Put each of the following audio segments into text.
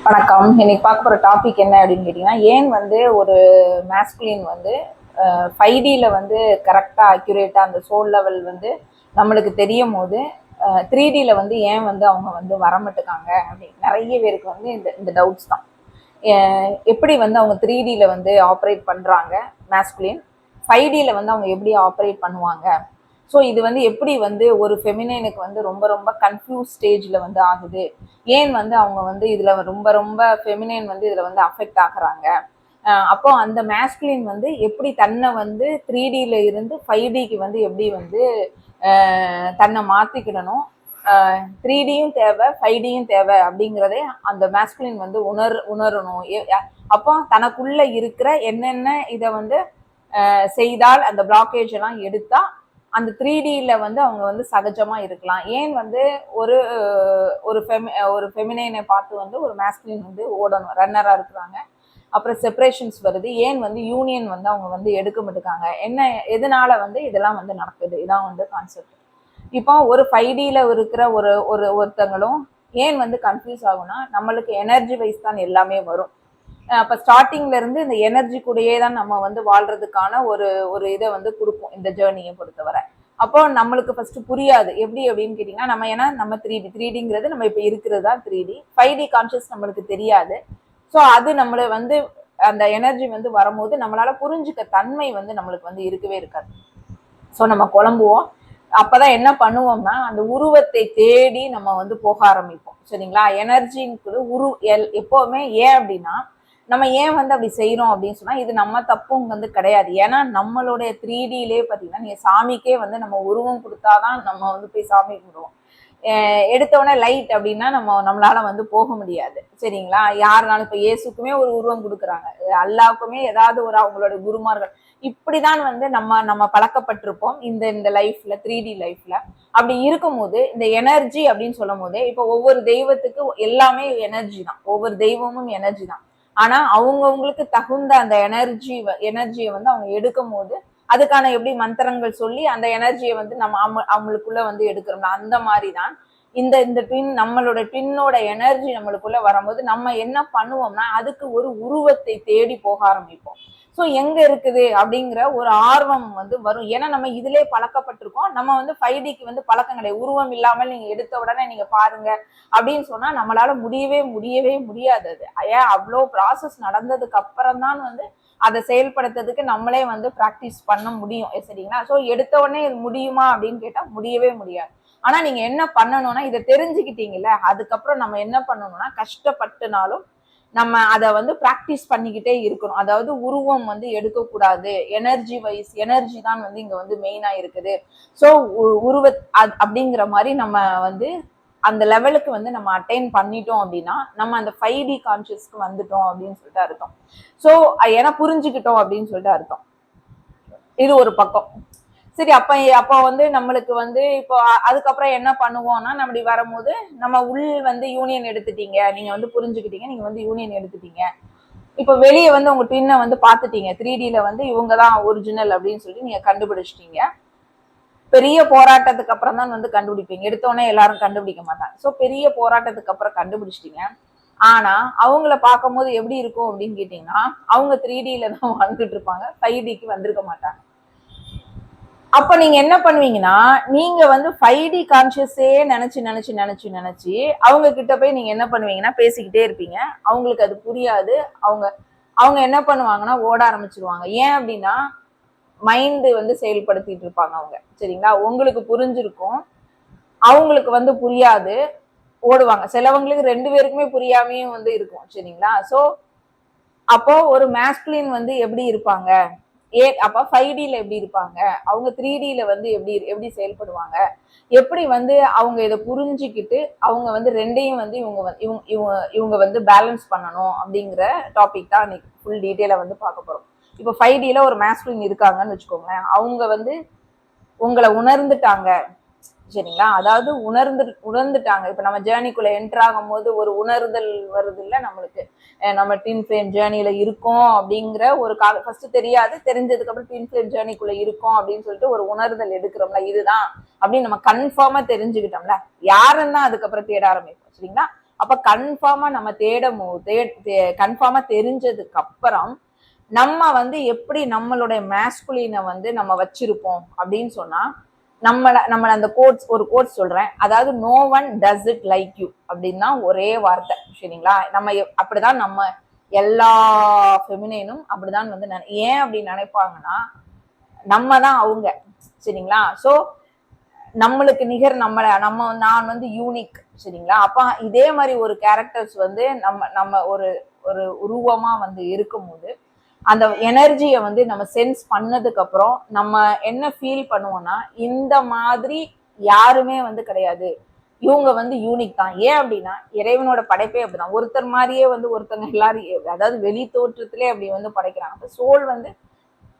வணக்கம். இன்னைக்கு பார்க்க போகிற டாபிக் என்ன அப்படின்னு கேட்டிங்கன்னா, ஏன் வந்து ஒரு மேஸ்குலின் வந்து 5Dயில் வந்து கரெக்டாக அக்யூரேட்டாக அந்த சோல் லெவல் வந்து நம்மளுக்கு தெரியும் போது 3Dயில் வந்து ஏன் வந்து அவங்க வந்து வரமாட்டுக்காங்க அப்படின்னு நிறைய பேருக்கு வந்து இந்த இந்த டவுட்ஸ் தான். எப்படி வந்து அவங்க 3Dயில் வந்து ஆப்ரேட் பண்ணுறாங்க மேஸ்குலின், 5Dயில் வந்து அவங்க எப்படி ஆப்ரேட் பண்ணுவாங்க. ஸோ இது வந்து எப்படி வந்து ஒரு ஃபெமினைனுக்கு வந்து ரொம்ப ரொம்ப கன்ஃபியூஸ் ஸ்டேஜில் வந்து ஆகுது, ஏன் வந்து அவங்க வந்து இதில் ரொம்ப ரொம்ப ஃபெமினைன் வந்து இதில் வந்து அஃபெக்ட் ஆகுறாங்க. அப்போ அந்த மேஸ்குலின் வந்து எப்படி தன்னை வந்து 3Dயில் இருந்து 5Dக்கு வந்து எப்படி வந்து தன்னை மாற்றிக்கிடணும், 3Dயும் தேவை 5Dயும் தேவை அப்படிங்கிறதே அந்த மேஸ்குலின் வந்து உணரணும். அப்போ தனக்குள்ள இருக்கிற என்னென்ன இதை வந்து செய்தால் அந்த பிளாக்கேஜ் எல்லாம் எடுத்தா அந்த 3Dயில் வந்து அவங்க வந்து சகஜமாக இருக்கலாம். ஏன் வந்து ஒரு ஒரு ஃபெமினைனை பார்த்து வந்து ஒரு மேஸ்குலின் வந்து ஓடணும், ரன்னராக இருக்கிறாங்க, அப்புறம் செப்பரேஷன்ஸ் வருது, ஏன் வந்து யூனியன் வந்து அவங்க வந்து எடுக்க மாட்டுக்காங்க, என்ன எதனால வந்து இதெல்லாம் வந்து நடக்குது, இதான் வந்து கான்செப்ட். இப்போ ஒரு 5Dயில் இருக்கிற ஒருத்தங்களும் ஏன் வந்து கன்ஃபியூஸ் ஆகும்னா, நம்மளுக்கு எனர்ஜி வைஸ் தான் எல்லாமே வரும். அப்போ ஸ்டார்டிங்ல இருந்து இந்த எனர்ஜி கூடயே தான் நம்ம வந்து வாழ்றதுக்கான ஒரு இதை வந்து கொடுப்போம் இந்த ஜேர்னியை பொறுத்தவரை. அப்போ நம்மளுக்கு ஃபர்ஸ்ட் புரியாது எப்படி அப்படின்னு கேட்டிங்கன்னா, நம்ம 3Dங்கிறது நம்ம இப்போ இருக்கிறது தான் 3D. 5D கான்ஷியஸ் நம்மளுக்கு தெரியாது. ஸோ அது நம்மளை வந்து அந்த எனர்ஜி வந்து வரும்போது நம்மளால புரிஞ்சுக்க தன்மை வந்து நம்மளுக்கு வந்து இருக்கவே இருக்காது. ஸோ நம்ம குழம்புவோம். அப்போதான் என்ன பண்ணுவோம்னா, அந்த உருவத்தை தேடி நம்ம வந்து போக ஆரம்பிப்போம். சரிங்களா? எனர்ஜிங்கிறது எப்போவுமே ஏன் அப்படின்னா, நம்ம ஏன் வந்து அப்படி செய்யறோம் அப்படின்னு சொன்னா, இது நம்ம தப்பும் வந்து கிடையாது. ஏன்னா நம்மளுடைய 3Dயிலே பார்த்தீங்கன்னா, நீங்க சாமிக்கே வந்து நம்ம உருவம் கொடுத்தாதான் நம்ம வந்து போய் சாமி கும்பிடுவோம். எடுத்தோடனே லைட் அப்படின்னா நம்மளால வந்து போக முடியாது. சரிங்களா? யாருனாலும் இப்போ இயேசுக்குமே ஒரு உருவம் கொடுக்குறாங்க, அல்லாவுக்குமே ஏதாவது ஒரு அவங்களோட குருமார்கள், இப்படிதான் வந்து நம்ம பழக்கப்பட்டிருப்போம் இந்த லைஃப்ல, 3D லைஃப்ல. அப்படி இருக்கும்போது இந்த எனர்ஜி அப்படின்னு சொல்லும் போதே, இப்போ ஒவ்வொரு தெய்வத்துக்கு எல்லாமே எனர்ஜி தான், ஒவ்வொரு தெய்வமும் எனர்ஜி தான். ஆனா அவங்கவுங்களுக்கு தகுந்த அந்த எனர்ஜியை வந்து அவங்க எடுக்கும் போது அதுக்கான எப்படி மந்திரங்கள் சொல்லி அந்த எனர்ஜியை வந்து நம்ம அவங்களுக்குள்ள வந்து எடுக்கிறோம்ல, அந்த மாதிரி தான் இந்த ட்வின், நம்மளோட ட்வின்னோட எனர்ஜி நம்மளுக்குள்ள வரும்போது நம்ம என்ன பண்ணுவோம்னா, அதுக்கு ஒரு உருவத்தை தேடி போக ஆரம்பிப்போம். ஸோ எங்க இருக்குது அப்படிங்கிற ஒரு ஆர்வம் வந்து வரும். ஏன்னா நம்ம இதுலயே பழக்கப்பட்டிருக்கோம். நம்ம வந்து 5Dக்கு வந்து பழக்கம் கிடையாது. உருவம் இல்லாமல் நீங்க எடுத்த உடனே நீங்க பாருங்க அப்படின்னு சொன்னா நம்மளால முடியவே முடியாது. அது ஏன் அவ்வளோ ப்ராசஸ் நடந்ததுக்கு அப்புறம் தான் வந்து அதை செயல்படுத்துறதுக்கு நம்மளே வந்து ப்ராக்டிஸ் பண்ண முடியும். சரிங்களா? ஸோ எடுத்த உடனே இது முடியுமா அப்படின்னு கேட்டா முடியவே முடியாது. ஆனா நீங்க என்ன பண்ணணும்னா, இதை தெரிஞ்சுக்கிட்டீங்கல்ல, அதுக்கப்புறம் நம்ம என்ன பண்ணணும்னா, கஷ்டப்பட்டுனாலும் நம்ம அதை வந்து ப்ராக்டிஸ் பண்ணிக்கிட்டே இருக்கணும். அதாவது உருவம் வந்து எடுக்கக்கூடாது, எனர்ஜி தான் வந்து இங்க வந்து மெயினா இருக்குது. ஸோ அப்படிங்கிற மாதிரி நம்ம வந்து அந்த லெவலுக்கு வந்து நம்ம அட்டைன் பண்ணிட்டோம் அப்படின்னா நம்ம அந்த 5D கான்சியஸ்க்கு வந்துட்டோம் அப்படின்னு சொல்லிட்டு அர்த்தம். ஸோ ஏன்னா புரிஞ்சுக்கிட்டோம் அப்படின்னு சொல்லிட்டு அர்த்தம். இது ஒரு பக்கம். சரி, அப்ப வந்து நம்மளுக்கு வந்து இப்போ அதுக்கப்புறம் என்ன பண்ணுவோம்னா, நம்ம வரும்போது நம்ம வந்து யூனியன் எடுத்துட்டீங்க, நீங்க வந்து புரிஞ்சுக்கிட்டீங்க, நீங்க வந்து யூனியன் எடுத்துட்டீங்க. இப்போ வெளியே வந்து உங்க ட்வின்னை வந்து பார்த்துட்டீங்க, 3Dயில் வந்து இவங்க தான் ஒரிஜினல் அப்படின்னு சொல்லி நீங்க கண்டுபிடிச்சிட்டீங்க. பெரிய போராட்டத்துக்கு அப்புறம் தான் வந்து கண்டுபிடிப்பீங்க, எடுத்தோடனே எல்லாரும் கண்டுபிடிக்க மாட்டாங்க. ஸோ பெரிய போராட்டத்துக்கு அப்புறம் கண்டுபிடிச்சிட்டீங்க. ஆனா அவங்கள பார்க்கும்போது எப்படி இருக்கும் அப்படின்னு கேட்டீங்கன்னா, அவங்க 3Dயில் தான் வாழ்ந்துட்டு இருப்பாங்க, 5Dக்கு வந்திருக்க மாட்டாங்க. அப்ப நீங்க என்ன பண்ணுவீங்கன்னா, நீங்க வந்து 5D கான்சியஸே நினைச்சு அவங்க கிட்ட போய் நீங்க என்ன பண்ணுவீங்கன்னா பேசிக்கிட்டே இருப்பீங்க. அவங்களுக்கு அது புரியாது. அவங்க என்ன பண்ணுவாங்கன்னா ஓட ஆரம்பிச்சிருவாங்க. ஏன் அப்படின்னா மைண்ட் வந்து செயல்படுத்திட்டு இருப்பாங்க அவங்க. சரிங்களா? உங்களுக்கு புரிஞ்சிருக்கும், அவங்களுக்கு வந்து புரியாது, ஓடுவாங்க. சிலவங்களுக்கு 2 பேருக்குமே புரியாமையும் வந்து இருக்கும். சரிங்களா? சோ அப்போ ஒரு மேஸ்குலின் வந்து எப்படி இருப்பாங்க, அப்ப 5Dயில் எப்படி இருப்பாங்க, அவங்க 3Dயில் வந்து எப்படி செயல்படுவாங்க, எப்படி வந்து அவங்க இதை புரிஞ்சுக்கிட்டு அவங்க வந்து ரெண்டையும் வந்து இவங்க வந்து பேலன்ஸ் பண்ணணும் அப்படிங்கிற டாபிக் தான் இன்னைக்கு ஃபுல் டீட்டெயிலா வந்து பார்க்க போறோம். இப்போ 5Dயில் ஒரு மேஸ்குலின் இருக்காங்கன்னு வச்சுக்கோங்களேன், அவங்க வந்து உங்களை உணர்ந்துட்டாங்க. சரிங்களா? அதாவது உணர்ந்துட்டாங்க. இப்ப நம்ம ஜேர்னிக்குள்ள என்டர் ஆகும் போது ஒரு உணர்தல் வருது இல்ல நம்மளுக்கு, நம்ம ட்வின் ஃப்ளேம் ஜேர்னியில இருக்கோம் அப்படிங்கிற ஒரு ஃபர்ஸ்ட் தெரியாது, தெரிஞ்சதுக்கு அப்புறம் ட்வின் ஃப்ளேம் ஜேர்னிக்குள்ள இருக்கோம் அப்படின்னு சொல்லிட்டு ஒரு உணர்தல் எடுக்கிறோம்ல, இதுதான் அப்படின்னு நம்ம கன்ஃபார்மா தெரிஞ்சுக்கிட்டோம்ல, யாருன்னு தான் அதுக்கப்புறம் தேட ஆரம்பிப்போம். சரிங்களா? அப்ப கன்ஃபார்மா நம்ம கன்ஃபார்மா தெரிஞ்சதுக்கு அப்புறம் நம்ம வந்து எப்படி நம்மளுடைய மேஸ்குலினை வந்து நம்ம வச்சிருப்போம் அப்படின்னு சொன்னா, நம்மள அந்த ஒரு கோட்ஸ் சொல்றேன். அதாவது no one does it like you அப்படின்னா ஒரே வார்த்தை, சரிங்களா? நம்ம அப்படிதான் நம்ம எல்லா ஃபெமினைனும் அப்படிதான் வந்து ஏன் அப்படி நினைப்பாங்கன்னா, நம்ம தான் அவங்க, சரிங்களா? ஸோ நம்மளுக்கு நிகர் நான் வந்து யூனிக், சரிங்களா? அப்ப இதே மாதிரி ஒரு கேரக்டர்ஸ் வந்து நம்ம ஒரு ஒரு உருவமா வந்து இருக்கும்போது அந்த எனர்ஜியை வந்து நம்ம சென்ஸ் பண்ணதுக்கு அப்புறம் நம்ம என்ன ஃபீல் பண்ணுவோம்னா, இந்த மாதிரி யாருமே வந்து கிடையாது, இவங்க வந்து யூனிக் தான். ஏன் அப்படின்னா இறைவனோட படைப்பே அப்படிதான். ஒருத்தர் மாதிரியே வந்து ஒருத்தங்க எல்லாரும், அதாவது வெளி தோற்றத்திலே அப்படி வந்து படைக்கிறாங்க. சோல் வந்து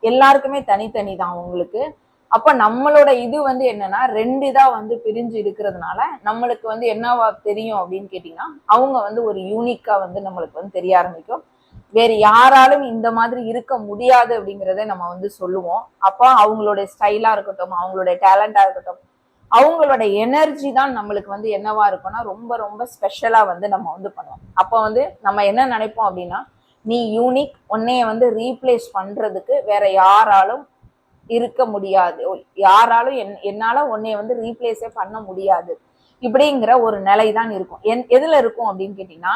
எல்லாருக்குமே தனித்தனி தான் உங்களுக்கு. அப்ப நம்மளோட இது வந்து என்னன்னா 2 இதா வந்து பிரிஞ்சு இருக்கிறதுனால நம்மளுக்கு வந்து என்னவா தெரியும் அப்படின்னு கேட்டீங்கன்னா, அவங்க வந்து ஒரு யூனிக்கா வந்து நம்மளுக்கு வந்து தெரிய ஆரம்பிக்கும். வேற யாராலும் இந்த மாதிரி இருக்க முடியாது அப்படிங்கிறத நம்ம வந்து சொல்லுவோம். அப்ப அவங்களோட ஸ்டைலா இருக்கட்டும், அவங்களோட டேலண்டா இருக்கட்டும், அவங்களோட எனர்ஜி தான் நம்மளுக்கு வந்து என்னவா இருக்கும்னா ரொம்ப ரொம்ப ஸ்பெஷலா வந்து நம்ம வந்து பண்ணுவோம். அப்ப வந்து நம்ம என்ன நினைப்போம் அப்படின்னா, நீ யூனிக், உன்னைய வந்து ரீப்ளேஸ் பண்றதுக்கு வேற யாராலும் இருக்க முடியாது, யாராலும் என்னால உன்னைய வந்து ரீப்ளேஸே பண்ண முடியாது இப்படிங்கிற ஒரு நிலை தான் இருக்கும். எதுல இருக்கும் அப்படின்னு கேட்டீங்கன்னா,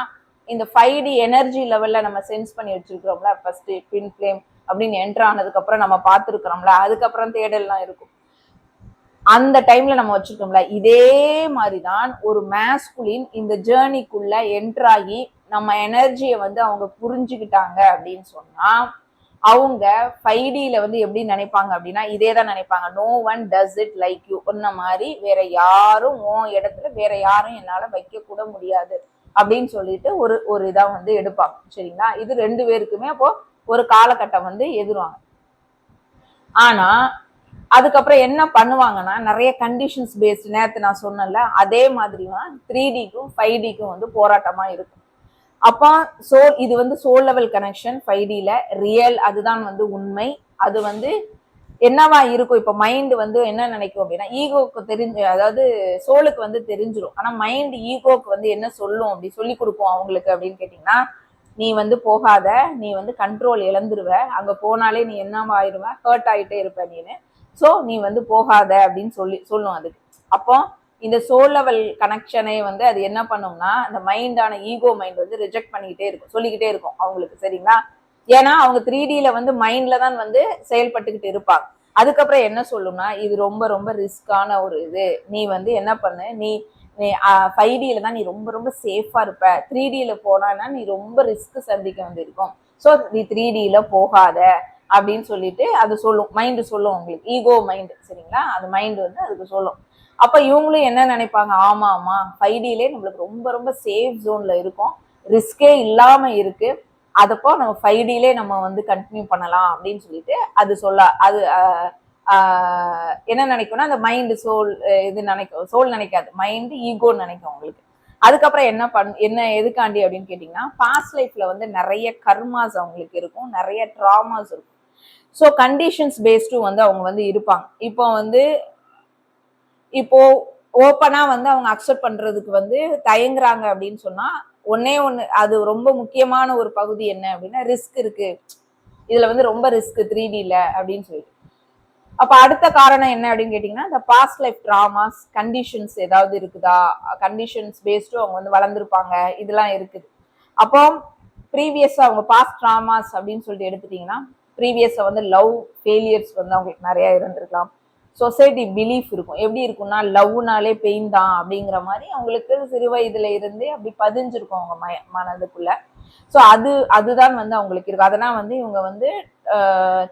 இந்த 5D எனர்ஜி லெவல்ல நம்ம சென்ஸ் பண்ணி வச்சிருக்கிறோம்ல, ஃபர்ஸ்ட் ட்வின் ஃப்ளேம் அப்படின்னு என்டர் ஆனதுக்கு அப்புறம் நம்ம பார்த்துருக்கிறோம்ல, அதுக்கப்புறம் தேடல்லாம் இருக்கும். அந்த டைம்ல நம்ம வச்சிருக்கோம்ல, இதே மாதிரிதான் ஒரு மேஸ்குலின் இந்த ஜேர்னிக்குள்ள என்டர் ஆகி நம்ம எனர்ஜியை வந்து அவங்க புரிஞ்சுக்கிட்டாங்க அப்படின்னு சொன்னா, அவங்க 5Dல வந்து எப்படி நினைப்பாங்க அப்படின்னா, இதே தான் நினைப்பாங்க. No one does it like you. ஒன்ன மாதிரி வேற யாரும் உன் இடத்துல வேற யாரும் என்னால வைக்க கூட முடியாது அப்படின்னு சொல்லிட்டு ஒரு இதா வந்து எடுப்பாங்க, சரிங்களா? இது 2 பேருக்குமே அப்போ ஒரு காலகட்டம் வந்து எதிர்வாங்க. ஆனா அதுக்கப்புறம் என்ன பண்ணுவாங்கன்னா, நிறைய கண்டிஷன்ஸ் பேஸ்டு, நேரத்து நான் சொன்னேன்ல அதே மாதிரி 3Dக்கும் 5Dக்கும் வந்து போராட்டமா இருக்கும். அப்போ இது வந்து சோல் லெவல் கனெக்ஷன் 5Dல ரியல், அதுதான் வந்து உண்மை. அது வந்து என்னவா இருக்கும்? இப்ப மைண்ட் வந்து என்ன நினைக்கும் அப்படின்னா, ஈகோக்கு தெரிஞ்சு, அதாவது சோலுக்கு வந்து தெரிஞ்சிடும். ஆனா மைண்ட் ஈகோக்கு வந்து என்ன சொல்லும், அப்படி சொல்லி கொடுப்போம் அவங்களுக்கு அப்படின்னு கேட்டீங்கன்னா, நீ வந்து போகாத, நீ வந்து கண்ட்ரோல் இழந்துருவ, அங்க போனாலே நீ என்னவாயிருவ, ஹர்ட் ஆயிட்டே இருப்ப நீனு, சோ நீ வந்து போகாத அப்படின்னு சொல்லும் அதுக்கு. அப்போ இந்த சோல் லெவல் கனெக்ஷனை வந்து அது என்ன பண்ணும்னா, அந்த மைண்டான ஈகோ மைண்ட் வந்து ரிஜெக்ட் பண்ணிக்கிட்டே இருக்கும், சொல்லிக்கிட்டே இருக்கும் அவங்களுக்கு, சரிங்களா? ஏன்னா அவங்க 3Dல வந்து மைண்ட்ல தான் வந்து செயல்பட்டுக்கிட்டு இருப்பாங்க. அதுக்கப்புறம் என்ன சொல்லும்னா, இது ரொம்ப ரொம்ப ரிஸ்கான ஒரு இது, நீ வந்து என்ன பண்ணு, நீ 5Dல தான் நீ ரொம்ப ரொம்ப சேஃபா இருப்ப, 3Dல போனா நீ ரொம்ப ரிஸ்க் சந்திக்க வேண்டியிருக்கும், ஸோ நீ 3Dல போகாத அப்படின்னு சொல்லிட்டு அது சொல்லும், மைண்டு சொல்லும் உங்களுக்கு, ஈகோ மைண்டு, சரிங்களா? அந்த மைண்டு வந்து அதுக்கு சொல்லும். அப்ப இவங்களும் என்ன நினைப்பாங்க, ஆமா ஆமா 5Dலே நம்மளுக்கு ரொம்ப ரொம்ப சேஃப் ஜோன்ல இருக்கும், ரிஸ்கே இல்லாம இருக்கு, அதப்போ நம்ம 5Dலே நம்ம வந்து கண்டினியூ பண்ணலாம் அப்படின்னு சொல்லிட்டு அது அது என்ன நினைக்கும்னா, அந்த மைண்டு சோல் இது நினைக்கும், சோல் நினைக்காது, மைண்டு ஈகோன்னு நினைக்கும் உங்களுக்கு. அதுக்கப்புறம் என்ன எதுக்காண்டி அப்படின்னு கேட்டீங்கன்னா, பாஸ்ட் லைஃப்ல வந்து நிறைய கர்மாஸ் அவங்களுக்கு இருக்கும், நிறைய ட்ராமாஸ் இருக்கும். ஸோ கண்டிஷன்ஸ் பேஸ்டும் வந்து அவங்க வந்து இருப்பாங்க. இப்போ ஓப்பனா வந்து அவங்க அக்செப்ட் பண்றதுக்கு வந்து தயங்குறாங்க அப்படின்னு சொன்னா, ஒன்னே ஒண்ணு, அது ரொம்ப முக்கியமான ஒரு பகுதி என்ன அப்படின்னா, ரிஸ்க் இருக்கு, இதுல வந்து ரொம்ப ரிஸ்க் 3Dல அப்படின்னு சொல்லிட்டு. அப்ப அடுத்த காரணம் என்ன அப்படின்னு கேட்டீங்கன்னா, இந்த பாஸ்ட் லைஃப் ட்ராமாஸ், கண்டிஷன்ஸ் ஏதாவது இருக்குதா, கண்டிஷன்ஸ் பேஸ்டும் அவங்க வந்து வளர்ந்துருப்பாங்க, இதெல்லாம் இருக்குது. அப்போ ப்ரீவியஸா அவங்க பாஸ்ட் ட்ராமாஸ் அப்படின்னு சொல்லிட்டு எடுத்துட்டீங்கன்னா, ப்ரீவியஸா வந்து லவ் ஃபெயிலியர்ஸ் வந்து அவங்களுக்கு நிறைய இருந்திருக்கலாம். சொசைட்டி பிலீஃப் இருக்கும், எப்படி இருக்கும்னா லவ்னாலே பெயின் தான் அப்படிங்கிற மாதிரி அவங்களுக்கு சிறு வயதுல இருந்தே அப்படி பதிஞ்சிருக்கும் அவங்க மனதுக்குள்ள. ஸோ அதுதான் வந்து அவங்களுக்கு இருக்கு. அதெல்லாம் வந்து இவங்க வந்து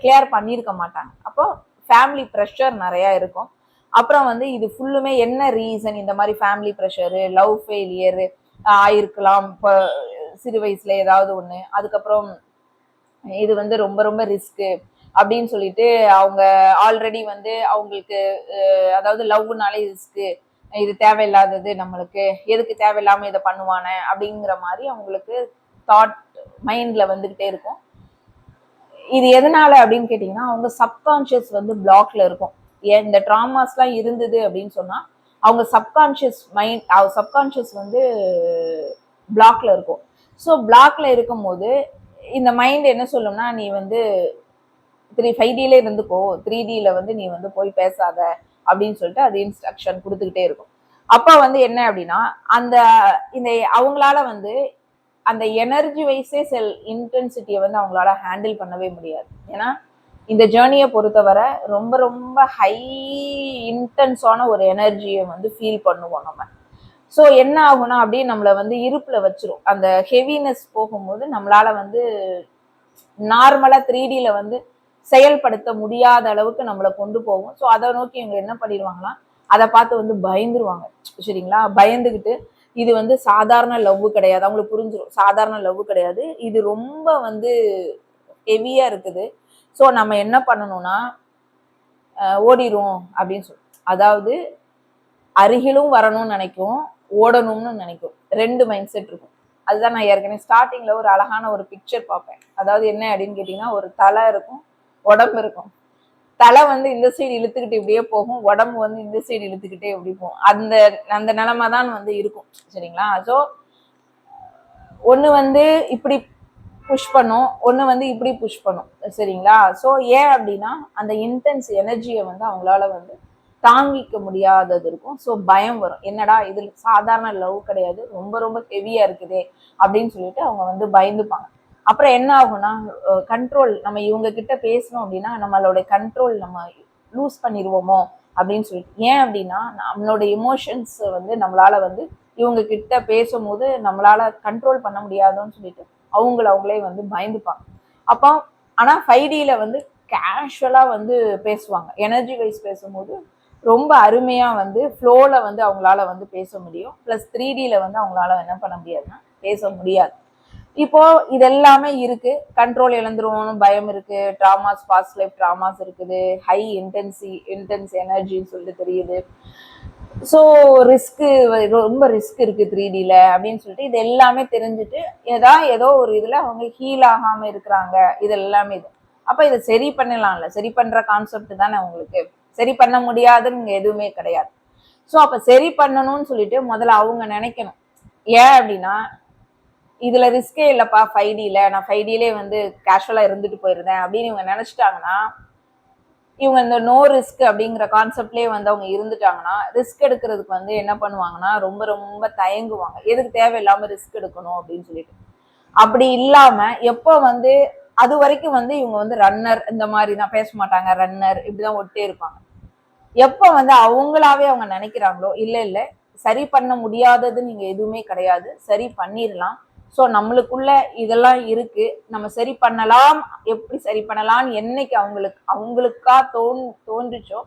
கேர் பண்ணியிருக்க மாட்டாங்க. அப்போ ஃபேமிலி ப்ரெஷர் நிறைய இருக்கும். அப்புறம் வந்து இது ஃபுல்லுமே என்ன ரீசன், இந்த மாதிரி ஃபேமிலி ப்ரெஷரு, லவ் ஃபெயிலியரு ஆயிருக்கலாம் இப்போ சிறு வயசுல ஏதாவது ஒண்ணு. அதுக்கப்புறம் இது வந்து ரொம்ப ரொம்ப ரிஸ்க்கு அப்படின்னு சொல்லிட்டு அவங்க ஆல்ரெடி வந்து அவங்களுக்கு, அதாவது லவ்னாலே ரிஸ்க்கு, இது தேவையில்லாதது, நம்மளுக்கு எதுக்கு தேவையில்லாம இதை பண்ணுவானே அப்படிங்கிற மாதிரி அவங்களுக்கு தாட் மைண்ட்ல வந்துகிட்டே இருக்கும். இது எதனால அப்படின்னு கேட்டீங்கன்னா, அவங்க சப்கான்ஷியஸ் வந்து பிளாக்ல இருக்கும். ஏன் இந்த ட்ராமாஸ்லாம் இருந்தது அப்படின்னு சொன்னா, அவங்க சப்கான்ஷியஸ் வந்து பிளாக்ல இருக்கும். ஸோ பிளாக்ல இருக்கும்போது இந்த மைண்ட் என்ன சொல்லும்னா, நீ வந்து 5Dல இருந்துக்கோ, 3Dல வந்து நீ வந்து போய் பேசாத அப்படின்னு சொல்லிட்டு அது இன்ஸ்ட்ரக்ஷன் கொடுத்துக்கிட்டே இருக்கும். அப்ப வந்து என்ன அப்படின்னா, அந்த இந்த அவங்களால வந்து அந்த எனர்ஜி வைஸே இன்டென்சிட்டியை வந்து அவங்களால ஹேண்டில் பண்ணவே முடியாது. ஏன்னா இந்த ஜேர்னியை பொறுத்தவரை ரொம்ப ரொம்ப ஹை இன்டென்ஸான ஒரு எனர்ஜியை வந்து ஃபீல் பண்ணுவோம் நம்ம. ஸோ என்ன ஆகும்னா அப்படியே நம்மளை வந்து இருப்புல வச்சிரும். அந்த ஹெவினஸ் போகும்போது நம்மளால வந்து நார்மலா 3Dல வந்து செயல்படுத்த முடியாத அளவுக்கு நம்மளை கொண்டு போகும். ஸோ அதை நோக்கி இவங்க என்ன பண்ணிடுவாங்கன்னா, அதை பார்த்து வந்து பயந்துருவாங்க. சரிங்களா? பயந்துகிட்டு இது வந்து சாதாரண லவ் கிடையாது, அவங்களுக்கு புரிஞ்சிடும் சாதாரண லவ் கிடையாது, இது ரொம்ப வந்து ஹெவியா இருக்குது. ஸோ நம்ம என்ன பண்ணணும்னா ஓடிரும் அப்படின்னு சொல்லி, அதாவது அருகிலும் வரணும்னு நினைக்கும், ஓடணும்னு நினைக்கும். 2 மைண்ட் செட் இருக்கும். அதுதான் நான் ஏற்கனவே ஸ்டார்டிங்ல ஒரு அழகான ஒரு பிக்சர் பார்ப்பேன். அதாவது என்ன அப்படின்னு கேட்டீங்கன்னா, ஒரு தலை இருக்கும், உடம்பு இருக்கும். தலை வந்து இந்த சைடு இழுத்துக்கிட்டு இப்படியே போகும், உடம்பு வந்து இந்த சைடு இழுத்துக்கிட்டே இப்படி போகும். அந்த அந்த நிலைமை தான் வந்து இருக்கும். சரிங்களா? ஸோ ஒன்று வந்து இப்படி புஷ் பண்ணும், ஒன்று வந்து இப்படி புஷ் பண்ணும். சரிங்களா? ஸோ ஏன் அப்படின்னா அந்த இன்டென்ஸ் எனர்ஜியை வந்து அவங்களால வந்து தாங்கிக்க முடியாதது இருக்கும். ஸோ பயம் வரும். என்னடா இது சாதாரண லவ் கிடையாது, ரொம்ப ரொம்ப ஹெவியா இருக்குதே அப்படின்னு சொல்லிட்டு அவங்க வந்து பயந்துப்பாங்க. அப்புறம் என்ன ஆகும்னா கண்ட்ரோல், நம்ம இவங்க கிட்ட பேசணும் அப்படின்னா நம்மளோட கண்ட்ரோல் நம்ம லூஸ் பண்ணிடுவோமோ அப்படின்னு சொல்லிட்டு. ஏன் அப்படின்னா நம்மளோட இமோஷன்ஸ் வந்து நம்மளால வந்து இவங்க கிட்ட பேசும்போது நம்மளால கண்ட்ரோல் பண்ண முடியாதுன்னு சொல்லிட்டு அவங்களே வந்து பயந்துப்பாங்க. அப்போ ஆனா 5Dல வந்து கேஷுவலா வந்து பேசுவாங்க. எனர்ஜி வைஸ் பேசும்போது ரொம்ப அருமையா வந்து ஃப்ளோல வந்து அவங்களால வந்து பேச முடியும். பிளஸ் 3Dல வந்து அவங்களால என்ன பண்ண முடியாதுன்னா பேச முடியாது. இப்போ இது எல்லாமே இருக்கு. கண்ட்ரோல் இழந்துருவோம்னு பயம் இருக்கு, ட்ராமாஸ், பாஸ்ட் லைஃப் ட்ராமாஸ் இருக்குது, ஹை இன்டென்ஸ் எனர்ஜின்னு சொல்லிட்டு தெரியுது. ஸோ ரொம்ப ரிஸ்க் இருக்கு 3Dல அப்படின்னு சொல்லிட்டு இது எல்லாமே தெரிஞ்சுட்டு ஏதோ ஒரு இதுல அவங்க ஹீல் ஆகாம இருக்கிறாங்க. இது எல்லாமே இது. அப்ப இதை சரி பண்ணலாம்ல, சரி பண்ற கான்செப்ட் தானே உங்களுக்கு. சரி பண்ண முடியாதுன்னு எதுவுமே கிடையாது. ஸோ அப்ப சரி பண்ணணும்னு சொல்லிட்டு முதல்ல அவங்க நினைக்கணும். ஏன் அப்படின்னா இதுல ரிஸ்கே இல்லப்பா 5Dல, நான் 5Dலே வந்து கேஷுவலா இருந்துட்டு போயிருந்தேன் அப்படின்னு இவங்க நினைச்சிட்டாங்கன்னா, இவங்க இந்த நோ ரிஸ்க் அப்படிங்கிற கான்செப்ட்லயே வந்து அவங்க இருந்துட்டாங்கன்னா, ரிஸ்க் எடுக்கிறதுக்கு வந்து என்ன பண்ணுவாங்கன்னா ரொம்ப ரொம்ப தயங்குவாங்க. எதுக்கு தேவையில்லாம ரிஸ்க் எடுக்கணும் அப்படின்னு சொல்லிட்டு. அப்படி இல்லாம எப்போ வந்து அது வரைக்கும் வந்து இவங்க வந்து ரன்னர் இந்த மாதிரி தான் பேச மாட்டாங்க, ரன்னர் இப்படிதான் ஒட்டே இருப்பாங்க. எப்போ வந்து அவங்களாவே அவங்க நினைக்கிறாங்களோ இல்ல சரி பண்ண முடியாதது நீங்க எதுவுமே கிடையாது, சரி பண்ணிடலாம். ஸோ நம்மளுக்குள்ள இதெல்லாம் இருக்கு, நம்ம சரி பண்ணலாம், எப்படி சரி பண்ணலாம்னு என்னைக்கு அவங்களுக்கா தோன்றுச்சோ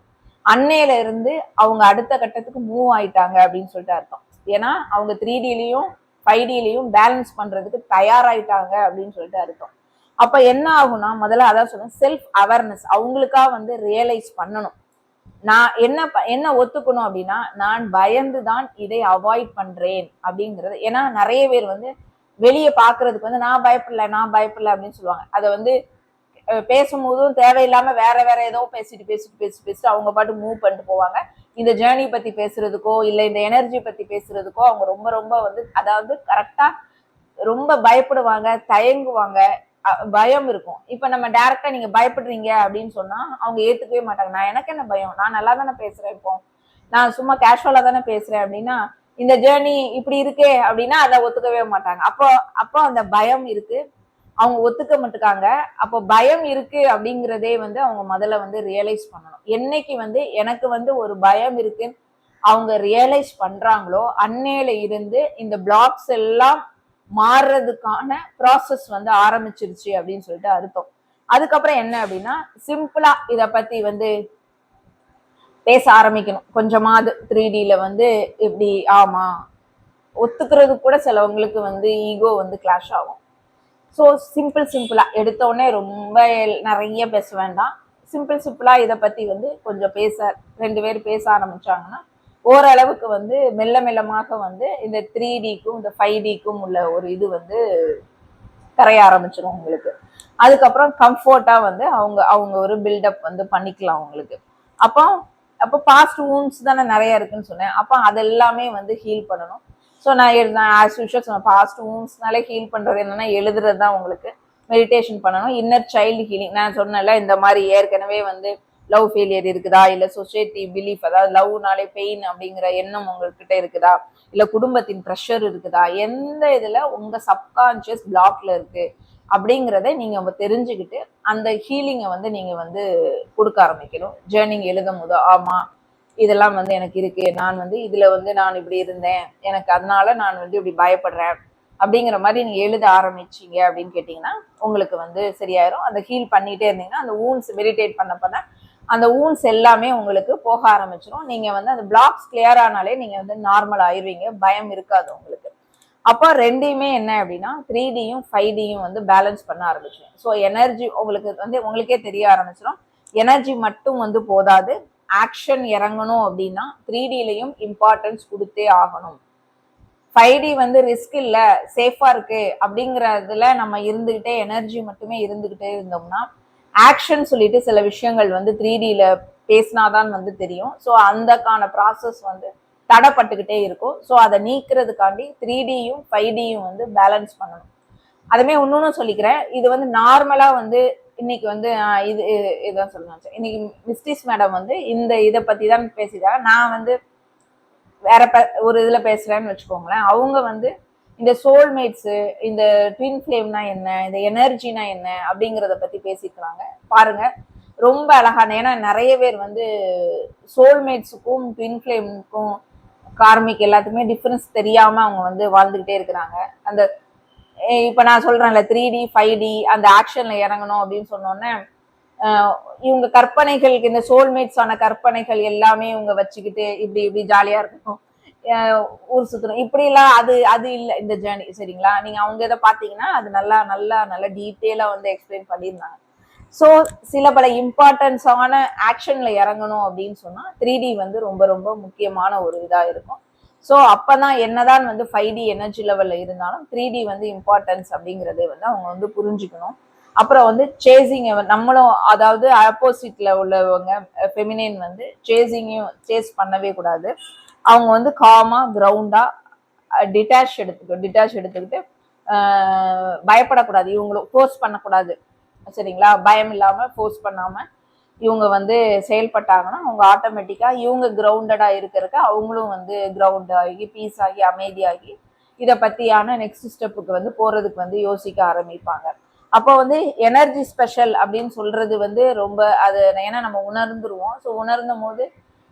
அன்னையில இருந்து அவங்க அடுத்த கட்டத்துக்கு மூவ் ஆயிட்டாங்க அப்படின்னு சொல்லிட்டு அர்த்தம். ஏன்னா அவங்க 3Dலையும் 5Dலையும் பேலன்ஸ் பண்றதுக்கு தயாராயிட்டாங்க அப்படின்னு சொல்லிட்டு அர்த்தம். அப்ப என்ன ஆகும்னா முதல்ல அதான் சொல்றேன், செல்ஃப் அவேர்னஸ் அவங்களுக்கா வந்து ரியலைஸ் பண்ணணும். நான் என்ன ஒத்துக்கணும் அப்படின்னா, நான் பயந்துதான் இதை அவாய்ட் பண்றேன் அப்படிங்கிறது. ஏன்னா நிறைய பேர் வந்து வெளியே பாக்குறதுக்கு வந்து நான் பயப்படல அப்படின்னு சொல்லுவாங்க. அதை வந்து பேசும்போதும் தேவையில்லாம வேற ஏதோ பேசிட்டு அவங்க பாட்டு மூவ் பண்ணிட்டு போவாங்க. இந்த ஜேர்னி பத்தி பேசுறதுக்கோ இல்ல இந்த எனர்ஜி பத்தி பேசுறதுக்கோ அவங்க ரொம்ப ரொம்ப வந்து அதாவது கரெக்டா ரொம்ப பயப்படுவாங்க, தயங்குவாங்க, பயம் இருக்கும். இப்ப நம்ம டைரக்டா நீங்க பயப்படுறீங்க அப்படின்னு சொன்னா அவங்க ஏத்துக்கவே மாட்டாங்க. நான் எனக்கு என்ன பயம், நான் நல்லா தானே பேசுறேன், இப்போ நான் சும்மா கேஷுவலா தானே பேசுறேன் அப்படின்னா இந்த ஜேர்னி இப்படி இருக்கே அப்படின்னா அதை ஒத்துக்கவே மாட்டாங்க. அப்போ அந்த பயம் இருக்கு, அவங்க ஒத்துக்க மாட்டுக்காங்க. அப்போ பயம் இருக்கு அப்படிங்கிறதே வந்து அவங்க முதல்ல வந்து ரியலைஸ் பண்ணணும். என்னைக்கு வந்து எனக்கு வந்து ஒரு பயம் இருக்குன்னு அவங்க ரியலைஸ் பண்றாங்களோ அன்னையில இருந்து இந்த பிளாக்ஸ் எல்லாம் மாறுறதுக்கான ப்ராசஸ் வந்து ஆரம்பிச்சிருச்சு அப்படின்னு சொல்லிட்டு அர்த்தம். அதுக்கப்புறம் என்ன அப்படின்னா சிம்பிளா இத பத்தி வந்து பேச ஆரம்பிக்கணும். கொஞ்சமாவது 3Dல வந்து இப்படி ஆமா ஒத்துக்கிறது கூட சிலவங்களுக்கு வந்து ஈகோ வந்து கிளாஷ் ஆகும். ஸோ சிம்பிளா எடுத்த உடனே ரொம்ப நிறைய பேச வேண்டாம். சிம்பிளா இதை பத்தி வந்து கொஞ்சம் 2 பேர் பேச ஆரம்பிச்சாங்கன்னா ஓரளவுக்கு வந்து மெல்லமாக வந்து இந்த 3Dக்கும் இந்த 5Dக்கும் உள்ள ஒரு இது வந்து கரைய ஆரம்பிச்சிடும் உங்களுக்கு. அதுக்கப்புறம் கம்ஃபர்ட்டா வந்து அவங்க ஒரு பில்டப் வந்து பண்ணிக்கலாம் அவங்களுக்கு. அப்போ பாஸ்ட் வூண்ட்ஸ் தானே நிறைய இருக்குன்னு சொன்னேன். அப்போ அதெல்லாமே வந்து ஹீல் பண்ணணும். ஸோ நான் ஆஸ் யூஷுவல் சொன்னேன், பாஸ்ட் வூண்ட்ஸ்னாலே ஹீல் பண்ணுறது என்னன்னா எழுதுறது தான் உங்களுக்கு. மெடிடேஷன் பண்ணணும். இன்னர் சைல்டு ஹீலிங் நான் சொன்னேன்ல, இந்த மாதிரி ஏற்கனவே வந்து லவ் ஃபெயிலியர் இருக்குதா, இல்லை சொசைட்டி பிலீஃப், அதாவது லவ்னாலே பெயின் அப்படிங்கிற எண்ணம் உங்ககிட்ட இருக்குதா, இல்லை குடும்பத்தின் ப்ரெஷர் இருக்குதா, எந்த இதில் உங்கள் சப்கான்ஷியஸ் பிளாக்ல இருக்கு அப்படிங்கிறத நீங்கள் தெரிஞ்சுக்கிட்டு அந்த ஹீலிங்கை வந்து நீங்கள் வந்து கொடுக்க ஆரம்பிக்கணும். ஜேர்னிங் எழுதும் போது ஆமாம் இதெல்லாம் வந்து எனக்கு இருக்கு, நான் வந்து இதுல வந்து நான் இப்படி இருந்தேன், எனக்கு அதனால நான் வந்து இப்படி பயப்படுறேன் அப்படிங்கிற மாதிரி நீங்க எழுத ஆரம்பிச்சீங்க அப்படின்னு கேட்டீங்கன்னா உங்களுக்கு வந்து சரியாயிரும். அந்த ஹீல் பண்ணிட்டே இருந்தீங்கன்னா அந்த ஊன்ஸ் மெடிடேட் பண்ண அந்த ஊன்ஸ் எல்லாமே உங்களுக்கு போக ஆரம்பிச்சிடும். நீங்க வந்து அந்த பிளாக்ஸ் கிளியர் ஆனாலே நீங்க வந்து நார்மல் ஆயிடுவீங்க, பயம் இருக்காது உங்களுக்கு. அப்போ ரெண்டையுமே என்ன அப்படின்னா 3Dயும் 5Dயும் வந்து பேலன்ஸ் பண்ண ஆரம்பிச்சிடும். ஸோ எனர்ஜி உங்களுக்கு வந்து உங்களுக்கே தெரிய ஆரம்பிச்சிடும். எனர்ஜி மட்டும் வந்து போதாது, ஆக்ஷன் இறங்கணும் அப்படின்னா 3Dலையும் இம்பார்ட்டன்ஸ் கொடுத்தே ஆகணும். 5D வந்து ரிஸ்க் இல்லை, சேஃபா இருக்கு அப்படிங்கிறதுல நம்ம இருந்துகிட்டே எனர்ஜி மட்டுமே இருந்துகிட்டே இருந்தோம்னா ஆக்ஷன் சொல்லிட்டு சில விஷயங்கள் வந்து 3Dல பேசினாதான் வந்து தெரியும். ஸோ அந்தக்கான ப்ராசஸ் வந்து தடைப்பட்டுக்கிட்டே இருக்கும். ஸோ அதை நீக்கிறதுக்காண்டி 3Dயும் 5Dயும் வந்து பேலன்ஸ் பண்ணணும். அதுமே இன்னொன்னு சொல்லிக்கிறேன், இது வந்து நார்மலா வந்து இன்னைக்கு வந்து இதுதான் சொல்லணும். இன்னைக்கு மிஸ்டிஸ் மேடம் வந்து இந்த இதை பத்தி தான் பேசிட்டாங்க. நான் வந்து வேற ஒரு இதுல பேசுறேன்னு வச்சுக்கோங்களேன். அவங்க வந்து இந்த சோல்மேட்ஸ், இந்த ட்வின் ஃபிளேம்னா என்ன, இந்த எனர்ஜினா என்ன அப்படிங்கிறத பத்தி பேசிக்கிறாங்க. பாருங்க ரொம்ப அழகான, ஏன்னா நிறைய பேர் வந்து சோல்மேட்ஸுக்கும் ட்வின் ஃபிளேமுக்கும் கார்மிக் எல்லாத்துக்குமே டிஃபரன்ஸ் தெரியாம அவங்க வந்து வாழ்ந்துகிட்டே இருக்கிறாங்க. அந்த இப்ப நான் சொல்றேன்ல 3D 5D அந்த ஆக்ஷன்ல இறங்கணும் அப்படின்னு சொன்னோன்னே இவங்க கற்பனைகளுக்கு இந்த சோல்மேட்ஸ் ஆன கற்பனைகள் எல்லாமே இவங்க வச்சுக்கிட்டு இப்படி இப்படி ஜாலியா இருக்கணும், ஊர் சுத்தணும், இப்படி எல்லாம் அது அது இல்லை இந்த ஜேர்னி. சரிங்களா? நீங்க அவங்க இதை பாத்தீங்கன்னா அது நல்லா நல்லா நல்லா டீட்டெயிலா வந்து எக்ஸ்பிளைன் பண்ணியிருந்தாங்க. ஸோ சில பல இம்பார்ட்டன்ஸான ஆக்ஷன்ல இறங்கணும் அப்படின்னு சொன்னா 3D வந்து ரொம்ப ரொம்ப முக்கியமான ஒரு இதா இருக்கும். ஸோ அப்பதான் என்னதான் வந்து 5D எனர்ஜி லெவல்ல இருந்தாலும் 3D வந்து இம்பார்ட்டன்ஸ் அப்படிங்கிறதே வந்து அவங்க வந்து புரிஞ்சுக்கணும். அப்புறம் வந்து சேசிங் நம்மளும், அதாவது ஆப்போசிட்ல உள்ளவங்க ஃபெமினைன் வந்து சேசிங்கையும் சேஸ் பண்ணவே கூடாது. அவங்க வந்து காமா கிரவுண்டா டிட்டாச் எடுத்துக்கிட்டு பயப்படக்கூடாது, இவங்களும் ஃபோர்ஸ் பண்ணக்கூடாது. சரிங்களா? பயம் இல்லாம ஃபோர்ஸ் பண்ணாம இவங்க வந்து செயல்பட்டாங்கன்னா அவங்க ஆட்டோமேட்டிக்கா இவங்க கிரவுண்டடா இருக்கிறதுக்கு அவங்களும் வந்து கிரவுண்ட் ஆகி பீஸ் ஆகி அமைதியாகி இதை பத்தியான நெக்ஸ்ட் ஸ்டெப்புக்கு வந்து போறதுக்கு வந்து யோசிக்க ஆரம்பிப்பாங்க. அப்போ வந்து எனர்ஜி ஸ்பெஷல் அப்படின்னு சொல்றது வந்து ரொம்ப அது, ஏன்னா நம்ம உணர்ந்துருவோம். ஸோ உணர்ந்தும் போது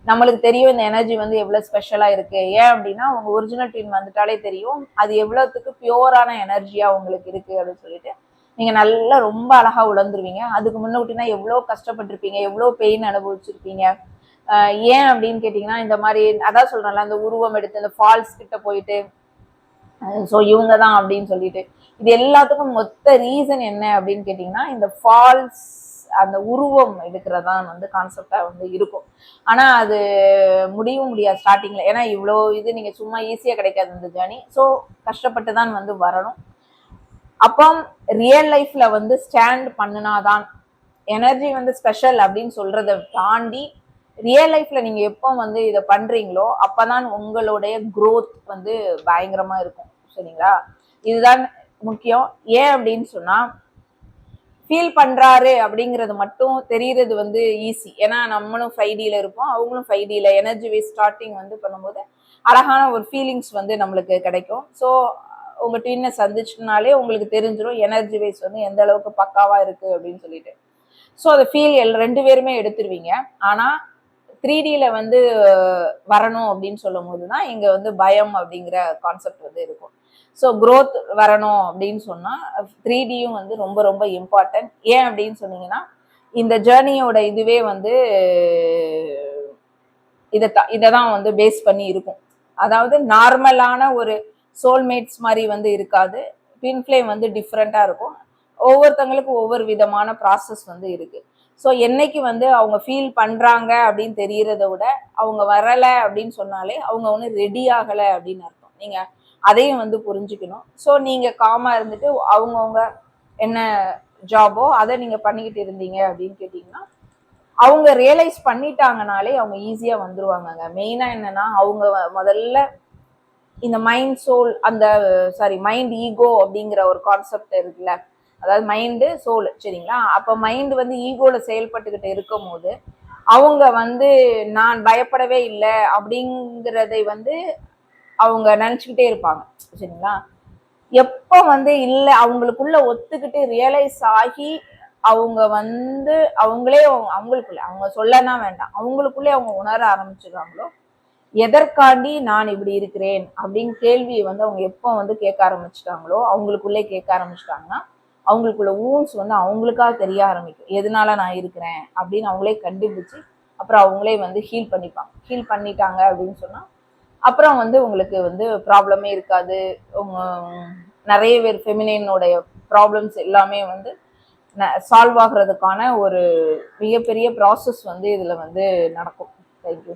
நம்மளுக்கு தெரியும் இந்த எனர்ஜி வந்து எவ்வளவு ஸ்பெஷலா இருக்கு. ஏன் அப்படின்னா அவங்க ஒரிஜினல் ட்வின் வந்துட்டாலே தெரியும் அது எவ்வளவுத்துக்கு பியூரான எனர்ஜியா உங்களுக்கு இருக்கு அப்படின்னு சொல்லிட்டு நீங்க நல்லா ரொம்ப அழகா உணர்ந்துருவீங்க. அதுக்கு முன்னூட்டினா எவ்வளவு கஷ்டப்பட்டிருப்பீங்க, எவ்வளவு பெயின் அனுபவிச்சிருப்பீங்க. ஏன் அப்படின்னு கேட்டீங்கன்னா இந்த மாதிரி அதான் சொல்றேன்ல, அந்த உருவம் எடுத்து அந்த ஃபால்ஸ் கிட்ட போயிட்டு ஸோ இவங்க தான் அப்படின்னு சொல்லிட்டு இது எல்லாத்துக்கும் மொத்த ரீசன் என்ன அப்படின்னு கேட்டீங்கன்னா இந்த ஃபால்ஸ் அந்த உருவம் எடுக்கிறதான் வந்து கான்செப்டா வந்து இருக்கும். ஆனா அது முடியவும் முடியாது ஸ்டார்டிங்ல, ஏன்னா இவ்வளோ இது நீங்க சும்மா ஈஸியா கிடைக்காது இந்த ஜேர்னி. ஸோ கஷ்டப்பட்டு தான் வந்து வரணும். அப்போ ரியல் லைஃப்ல வந்து ஸ்டாண்ட் பண்ணினாதான் எனர்ஜி வந்து ஸ்பெஷல் அப்படின்னு சொல்றதை தாண்டி ரியல் லைஃப்ல நீங்க எப்போ வந்து இதை பண்றீங்களோ அப்பதான் உங்களுடைய குரோத் வந்து பயங்கரமா இருக்கும். சரிங்களா? இதுதான் முக்கியம். ஏன் அப்படின்னு சொன்னா ஃபீல் பண்றாரு அப்படிங்கிறது மட்டும் தெரியறது வந்து ஈஸி, ஏன்னா நம்மளும் 5Dல இருப்போம், அவங்களும் 5Dல எனர்ஜி வைஸ் ஸ்டார்டிங் வந்து பண்ணும்போது அழகான ஒரு ஃபீலிங்ஸ் வந்து நம்மளுக்கு கிடைக்கும். ஸோ உங்க ட்வின்னை சந்திச்சுனாலே உங்களுக்கு தெரிஞ்சிடும் எனர்ஜி வைஸ் வந்து எந்த அளவுக்கு பக்காவா இருக்கு அப்படின்னு சொல்லிட்டு. ஸோ அதை ஃபீல் ரெண்டு பேருமே எடுத்துருவீங்க. ஆனா 3Dல வந்து வரணும் அப்படின்னு சொல்லும் போதுதான் இங்க வந்து பயம் அப்படிங்கிற கான்செப்ட் வந்து இருக்கும். ஸோ க்ரோத் வரணும் அப்படின்னு சொன்னா 3Dயும் வந்து ரொம்ப ரொம்ப இம்பார்ட்டன்ட். ஏன் அப்படின்னு சொன்னீங்கன்னா இந்த ஜேர்னியோட இதுவே வந்து இதைதான் வந்து பேஸ் பண்ணி இருக்கும். அதாவது நார்மலான ஒரு சோல்மேட்ஸ் மாதிரி வந்து இருக்காது, ட்வின் ஃப்ளேம் வந்து டிஃப்ரெண்டா இருக்கும். ஒவ்வொருத்தவங்களுக்கும் ஒவ்வொரு விதமான ப்ராசஸ் வந்து இருக்கு. ஸோ என்னைக்கு வந்து அவங்க ஃபீல் பண்றாங்க அப்படின்னு தெரியறத விட அவங்க வரலை அப்படின்னு சொன்னாலே அவங்க ஒன்று ரெடி ஆகலை அப்படின்னு அர்த்தம். நீங்க அதையும் வந்து புரிஞ்சுக்கணும். ஸோ நீங்க காமா இருந்துட்டு அவங்கவுங்க என்ன ஜாபோ அதை நீங்க பண்ணிக்கிட்டு இருந்தீங்க அப்படின்னு கேட்டீங்கன்னா அவங்க ரியலைஸ் பண்ணிட்டாங்கனாலே அவங்க ஈஸியா வந்துருவாங்கங்க. மெயினா என்னன்னா அவங்க முதல்ல இந்த மைண்ட் சோல் அந்த மைண்ட் ஈகோ அப்படிங்கிற ஒரு கான்செப்ட் இருக்குல்ல, அதாவது மைண்டு சோல் சரிங்களா. அப்போ மைண்டு வந்து ஈகோல செயல்பட்டுக்கிட்டு இருக்கும் போது அவங்க வந்து நான் பயப்படவே இல்லை அப்படிங்கிறதை வந்து அவங்க நினச்சிக்கிட்டே இருப்பாங்க சரிங்களா. எப்போ வந்து இல்லை அவங்களுக்குள்ள ஒத்துக்கிட்டு ரியலைஸ் ஆகி அவங்க வந்து அவங்களே அவங்களுக்குள்ள அவங்க சொல்லனா வேண்டாம், அவங்களுக்குள்ளே அவங்க உணர ஆரம்பிச்சிடுறாங்களோ எதற்காண்டி நான் இப்படி இருக்கிறேன் அப்படின்னு கேள்வியை வந்து அவங்க எப்போ வந்து கேட்க ஆரம்பிச்சிட்டாங்களோ, அவங்களுக்குள்ளே கேட்க ஆரம்பிச்சிட்டாங்கன்னா அவங்களுக்குள்ள ஊன்ஸ் வந்து அவங்களுக்காக தெரிய ஆரம்பிக்கும், எதனால நான் இருக்கிறேன் அப்படின்னு அவங்களே கண்டுபிடிச்சு அப்புறம் அவங்களே வந்து ஹீல் பண்ணிப்பாங்க. ஹீல் பண்ணிட்டாங்க அப்படின்னு சொன்னா அப்புறம் வந்து உங்களுக்கு வந்து ப்ராப்ளமே இருக்காது. உங்க நிறைய பேர் ஃபெமினைனுடைய ப்ராப்ளம்ஸ் எல்லாமே வந்து சால்வ் ஆகுறதுக்கான ஒரு மிகப்பெரிய ப்ராசஸ் வந்து இதுல வந்து நடக்கும். தேங்க்யூ.